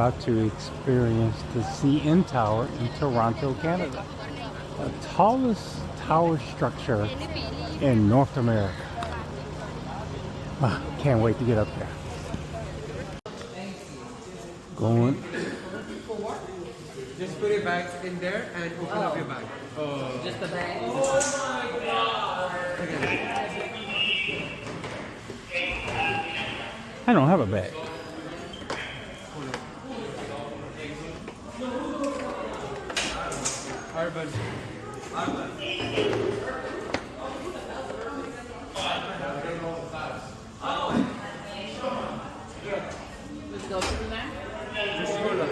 about to experience the cntower in Toronto, Canada. The tallest tower structure in North America. Can't wait to get up there. Going. Just put your bags in there and open up your bag. Just the bag? Oh my god! I don't have a bag. Urban. Let's go through there. Just hold on.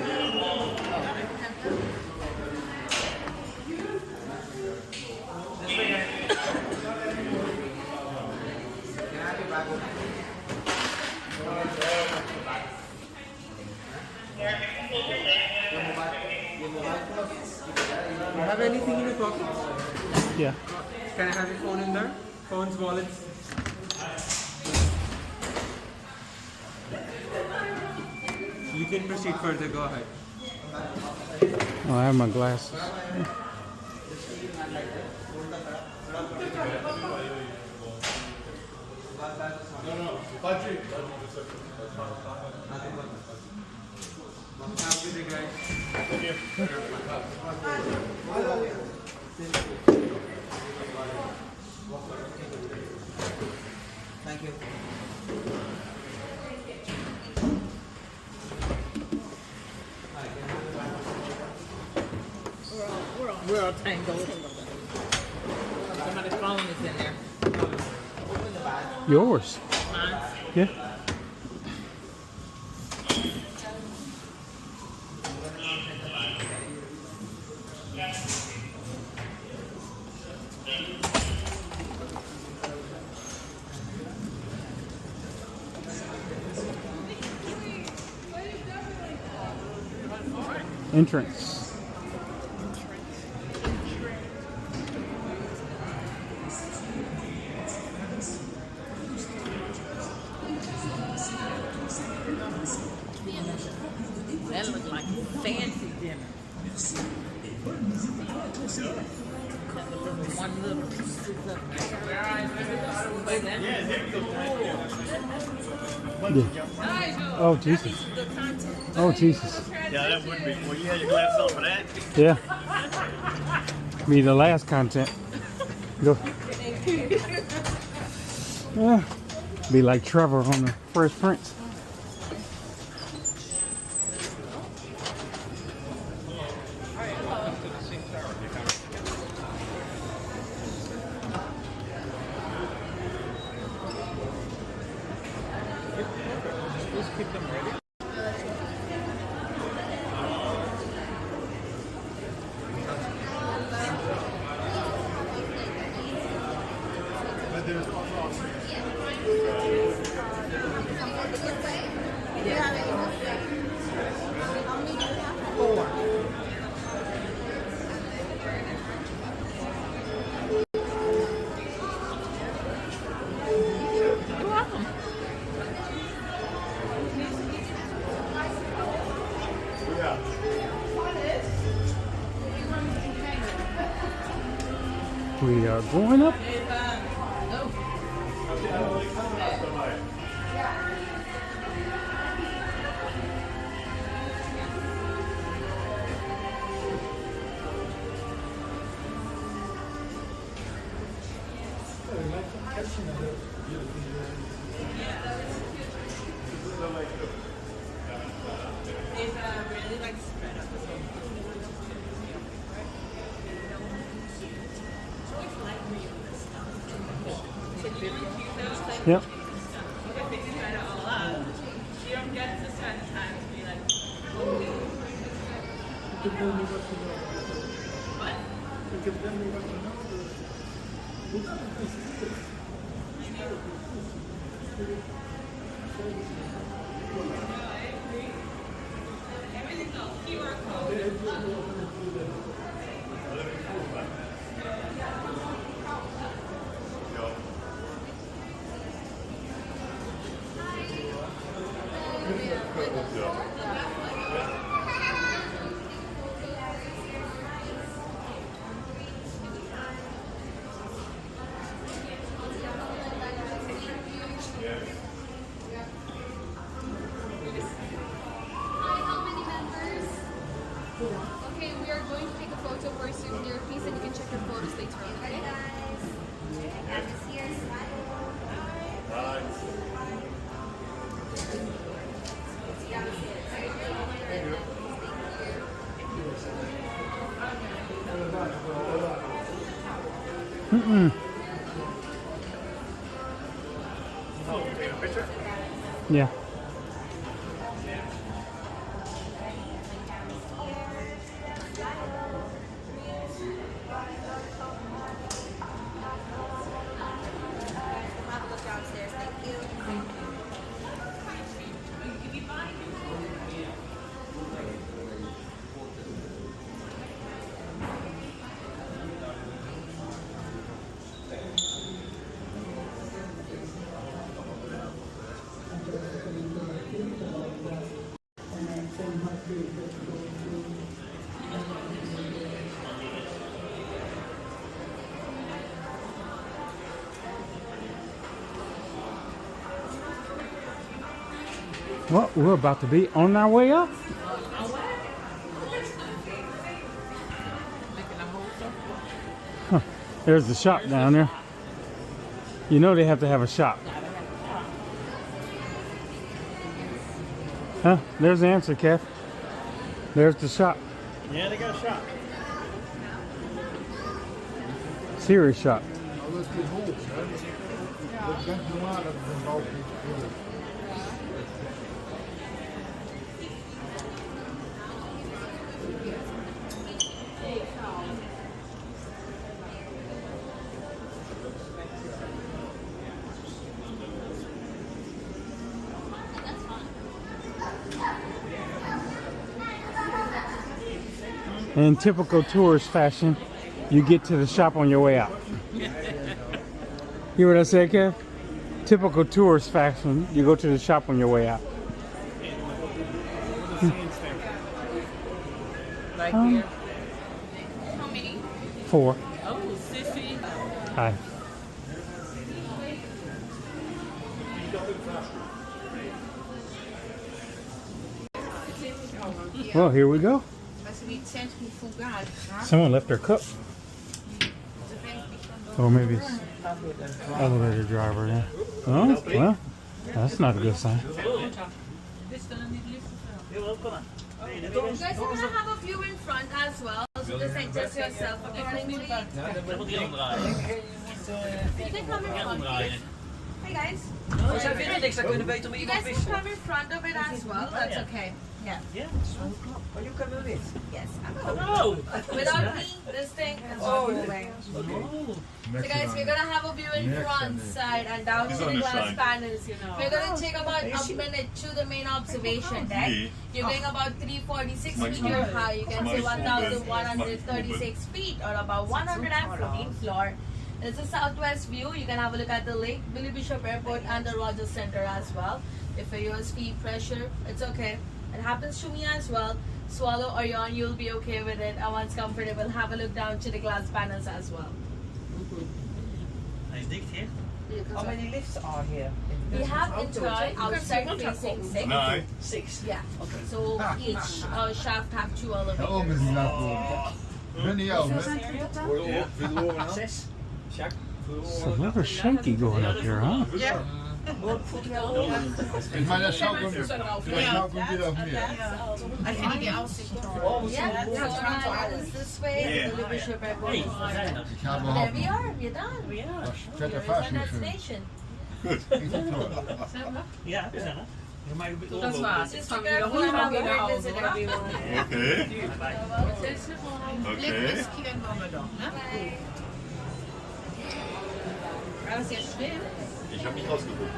You have anything in your pockets? Yeah. Can I have your phone in there? Phones, wallets. You can proceed further, go ahead. Oh, I have my glasses. Have a good day, guys. Thank you. We're all tangled. Somebody's phone is in there. Yours. Mine. Yeah. Entrance. That looks like a fancy dinner. One little piece of Oh, Jesus. Oh, Jesus. Yeah, that would be. Well, you had your glasses on for that? Yeah. Be the last content. Go. Yeah. Be like Trevor on the Fresh Prince. We are going up. Yep. Oh, take a picture? Yeah. Have a look downstairs, thank you. Well, we're about to be on our way up. Making a whole circle. There's the shop down there. You know they have to have a shop. Huh? There's the answer, Kev. There's the shop. Yeah, they got a shop. Serious shop. In typical tourist fashion, you get to the shop on your way out. Hear what I said, Kev? Typical tourist fashion, you go to the shop on your way out. Like here. 4. Oh, sissy. Hi. Well, here we go. Someone left their cup. Or maybe it's elevator driver, yeah. Oh, well, that's not a good sign. You guys are gonna have a view in front as well, so just adjust yourself accordingly. You can come in front, please. Hey guys. Zij vinden niks, dan kunnen we beter met You iemand guys can wisselen. come in front of it as well. That's okay. Yeah. Ja, maar je kan wel wit. Yes. Oh! Without me, this thing is not moving. So guys, we're gonna have a view in front, side, and down to the glass panels. We're gonna take about a minute to the main observation deck. You're going about 346 meter high. You can say 1,136 feet or about 114 floor. It's a southwest view. You can have a look at the lake, Billy Bishop Airport, and the Rogers Center as well. If you're feet pressure, it's okay. It happens to me as well. Swallow or yawn, you'll be okay with it. And once comfortable, have a look down to the glass panels as well. Hij is dicht hier. How many lifts are here? We have inside, outside facing 6. Nee. 6. Yeah. So each shaft have 2 elevators. Ja. 6. Jacques. It's a little shaky going up here, huh? Yeah. Maar dat zou ik weer over meer. Yeah, that is this way. Yeah. The Billy Bishop Airport. Hey, we zijn er. Ik ga There wel we are. We're done. vet en Here's vast our destination. Ja, we zijn er. Ja, maar je bedoelt Dat is waar. Just Van be de careful and have a honden great visit, everyone. Oké. Oké. Bye. Ich habe nicht rausgeguckt.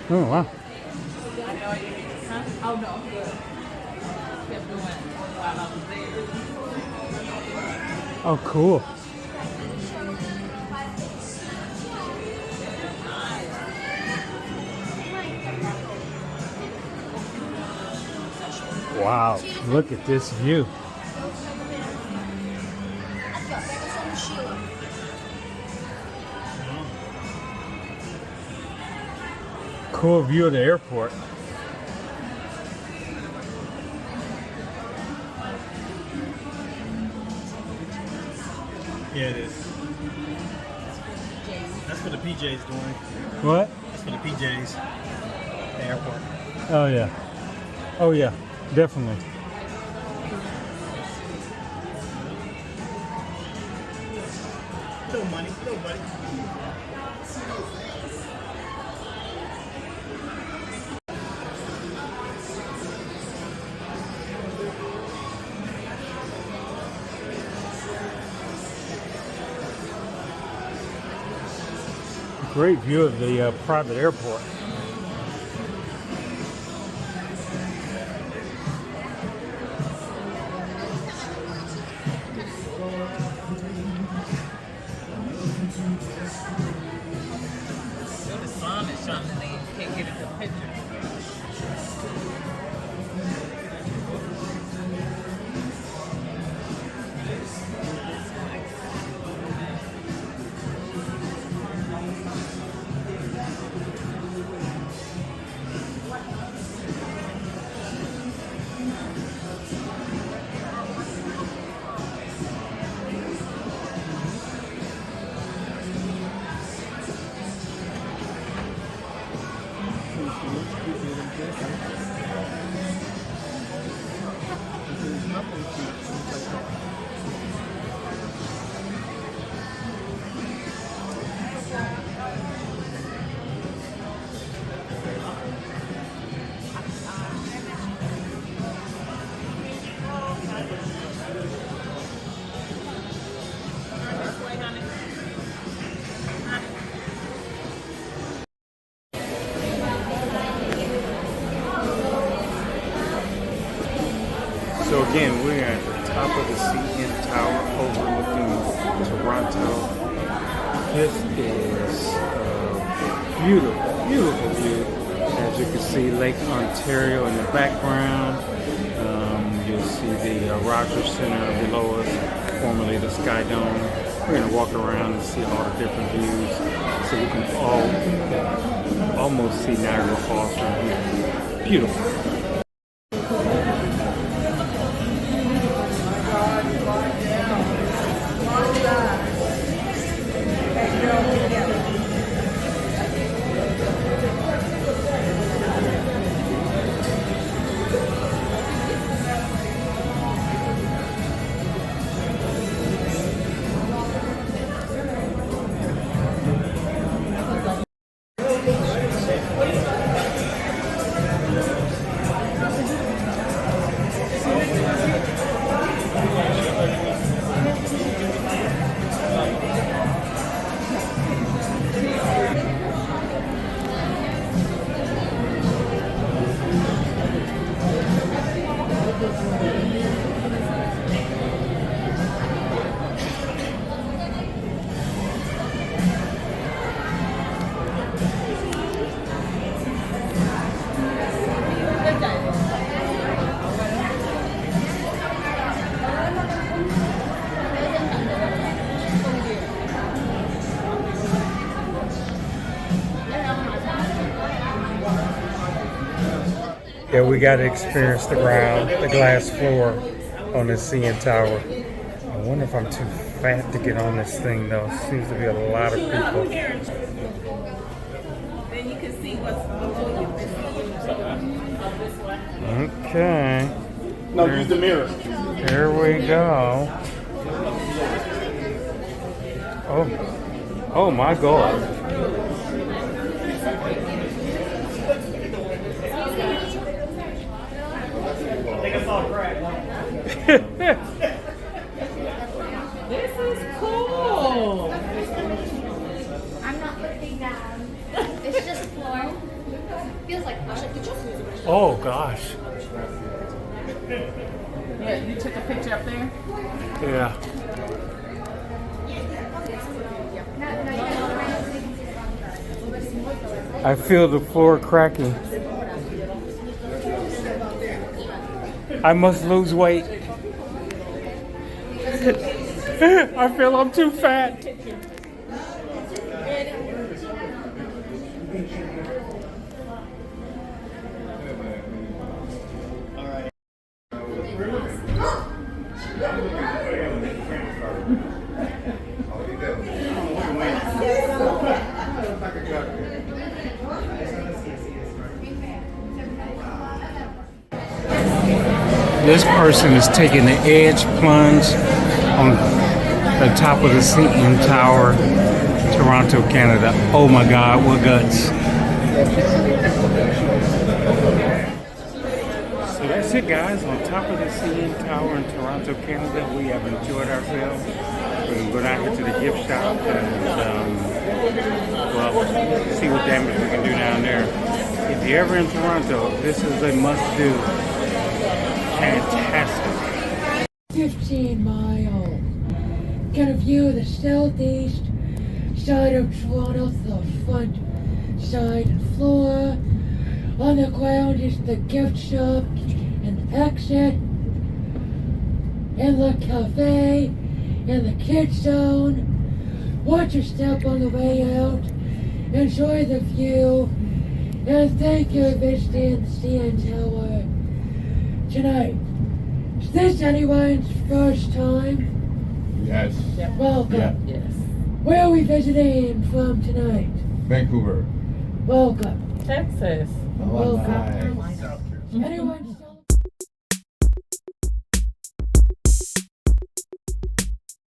Oh, wow. Oh no, good. Kept doing it while I was there. Oh, cool. Wow, look at this view. Cool view of the airport. Yeah, it is. That's for the PJs doing. What? That's for the PJs. The airport. Oh yeah. Oh yeah. Definitely. No money, no money. Great view of the private airport. The sun is shining and you can't get into the picture. So again, we're at the top of the cntower overlooking Toronto. This is a beautiful, beautiful view. As you can see, Lake Ontario in the background. You'll see the Rogers Center below us, formerly the Sky Dome. We're going to walk around and see all the different views. So we can almost see Niagara Falls from here. Beautiful. Yeah, we got to experience the ground, the glass floor on the CN Tower. I wonder if I'm too fat to get on this thing though. Seems to be a lot of people. Then you can see what's below you. Okay. No, use the mirror. Here we go. Oh my God. This is cool. I'm not looking down. It's just floor. Feels like Oh gosh. Yeah, you took a picture up there? Yeah. I feel the floor cracking. I must lose weight. I feel I'm too fat. This person is taking the edge plunge on the top of the cntower, Toronto, Canada. Oh my God, what guts. So that's it, guys. On top of the cntower in Toronto, Canada, we have enjoyed ourselves. We're going to go down here to the gift shop and, well, see what damage we can do down there. If you're ever in Toronto, this is a must-do. Fantastic. 15 miles. Get a view of the southeast side of Toronto, the front side and floor. On the ground is the gift shop and exit, and the cafe, and the kids zone. Watch your step on the way out. Enjoy the view, and thank you for visiting the cntower tonight. Is this anyone's first time? Yes. Welcome. Yeah. Yes. Where are we visiting from tonight? Vancouver. Welcome. Texas. Welcome. Nice. Anyone